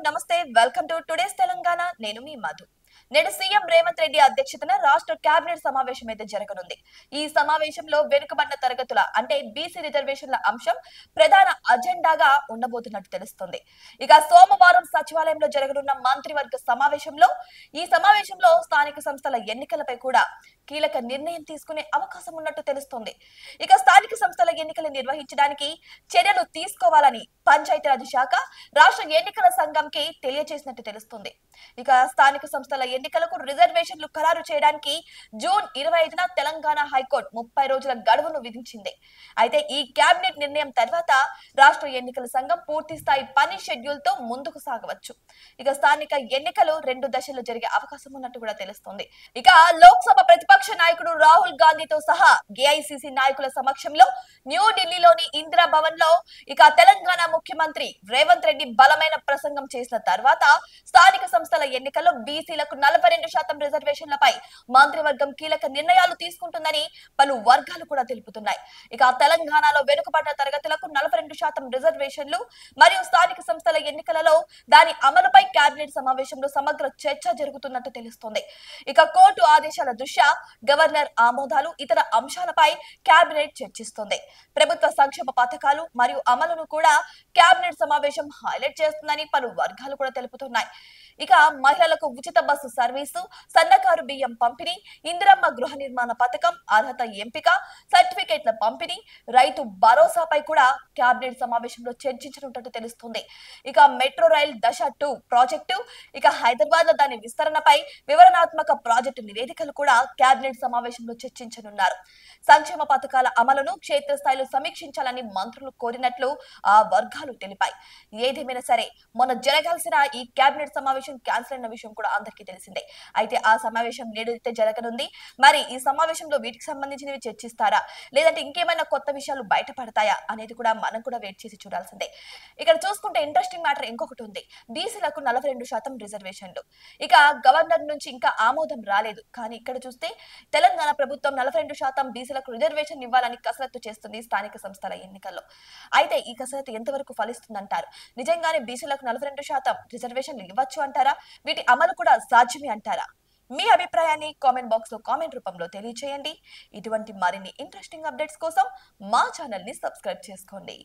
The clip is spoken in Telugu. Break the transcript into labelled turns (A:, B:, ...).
A: నమస్తే వెల్కమ్ టు టుడేస్ తెలంగాణ నేను మీ మధు నేడు సీఎం రేవంత్ రెడ్డి అధ్యక్షతన రాష్ట్ర కేబినెట్ సమావేశం అయితే జరగనుంది ఈ సమావేశంలో వెనుకబడిన తరగతుల అంటే బీసీ రిజర్వేషన్ల అంశం ప్రధాన అజెండాగా ఉండబోతున్నట్టు తెలుస్తుంది ఇక సోమవారం సచివాలయంలో జరగనున్న మంత్రివర్గ సమావేశంలో స్థానిక సంస్థల ఎన్నికలపై కూడా కీలక నిర్ణయం తీసుకునే అవకాశం ఉన్నట్టు తెలుస్తుంది ఇక స్థానిక సంస్థల ఎన్నికలు నిర్వహించడానికి చర్యలు తీసుకోవాలని పంచాయతీరాజ్ శాఖ రాష్ట్ర ఎన్నికల సంఘంకి తెలియజేసినట్టు తెలుస్తుంది ఇక స్థానిక సంస్థల ఎన్నికలకు రిజర్వేషన్లు ఖరారు చేయడానికి జూన్ 25న తెలంగాణ హైకోర్టు 30 రోజుల గడువును విధించింది అయితే ఈ కేబినెట్ నిర్ణయం తర్వాత రాష్ట్ర ఎన్నికల సంఘం పూర్తి స్థాయి పని షెడ్యూల్ తో ముందుకు సాగవచ్చు ఇక స్థానిక ఎన్నికలు 2 దశల్లో జరిగే అవకాశం ఉన్నట్టు కూడా తెలుస్తుంది ఇక లోక్సభ ప్రతిపక్ష నాయకుడు రాహుల్ గాంధీతో సహా ఏఐసిసి నాయకుల సమక్షంలో న్యూఢిల్లీలోని ఇందిరా భవన్ లో ఇక తెలంగాణ ముఖ్యమంత్రి రేవంత్ రెడ్డి బలమైన ప్రసంగం చేసిన తర్వాత స్థానిక సంస్థల ఎన్నికల్లో బీసీలకు 42% రిజర్వేషన్లపై మంత్రివర్గం కీలక నిర్ణయాలు తీసుకుంటుందని పలు వర్గాలు కూడా తెలుపుతున్నాయి ఇక తెలంగాణలో వెనుకబడ్డ తరగతులకు 42% రిజర్వేషన్లు మరియు స్థానిక సంస్థల ఎన్నికలలో దాని అమలుపై కేబినెట్ సమావేశంలో సమగ్ర చర్చ జరుగుతున్నట్టు తెలుస్తుంది ఇక కోర్టు ఆదేశాల దృష్ట్యా గవర్నర్ ఆమోదాలు ఇతర అంశాలపై కేబినెట్ చర్చిస్తుంది ప్రభుత్వ సంక్షేమ పథకాలు మరియు అమలును కూడా కేబినెట్ సమావేశం హైలైట్ చేస్తుందని పలు వర్గాలు కూడా తెలుపుతున్నాయి ఇక మహిళలకు ఉచిత బస్సు సర్వీసు సన్నకారు బియ్యం పంపిణీ ఇందిరమ్మ గృహ నిర్మాణ పథకం అర్హత ఎంపిక సర్టిఫికేట్ల పంపిణీ రైతు భరోసాపై కూడా కేబినెట్ సమావేశంలో చర్చించనున్నట్టు తెలుస్తుంది ఇక మెట్రో రైల్ దశ 2 ప్రాజెక్టు ఇక హైదరాబాద్ లో దాని విస్తరణపై వివరణాత్మక ప్రాజెక్టు నివేదికలు కూడా కేబినెట్ సమావేశంలో చర్చించనున్నారు సంక్షేమ పథకాల అమలును క్షేత్రస్థాయిలో సమీక్షించాలని మంత్రులు కోరినట్లు ఆ వర్గాలు తెలిపాయి ఏదేమైనా సరే మొన్న జరగాల్సిన ఈ కేబినెట్ సమావేశం క్యాన్సిల్ అయిన విషయం కూడా అందరికీ తెలిసిందే అయితే ఆ సమావేశం నేడైతే జరగనుంది మరి ఈ సమావేశంలో వీటికి సంబంధించినవి చర్చిస్తారా లేదంటే ఇంకేమైనా కొత్త విషయాలు బయటపడతాయా అనేది కూడా మనం కూడా వెయిట్ చేసి చూడాల్సిందే ఇక్కడ చూసుకుంటే ఇంట్రెస్టింగ్ మ్యాటర్ ఇంకొకటి ఉంది బీసీలకు 42% రిజర్వేషన్లు ఇక గవర్నర్ నుంచి ఇంకా ఆమోదం రాలేదు కానీ ఇక్కడ చూస్తే తెలంగాణ ప్రభుత్వం 42% బీసీలకు రిజర్వేషన్ ఇవ్వాలని కసరత్తు చేస్తుంది స్థానిక సంస్థల ఎన్నికల్లో అయితే ఈ కసరత్తు ఎంతవరకు ఫలిస్తుందంటారు నిజంగానే బీసీలకు 42% రిజర్వేషన్లు ఇవ్వచ్చు అంటారా వీటి అమలు కూడా సాధ్యమే అంటారా మీ అభిప్రాయాన్ని కామెంట్ బాక్స్ లో కామెంట్ రూపంలో తెలియజేయండి ఇటువంటి మరిన్ని ఇంట్రెస్టింగ్ అప్డేట్స్ కోసం మా ఛానల్ ని సబ్స్క్రైబ్ చేసుకోండి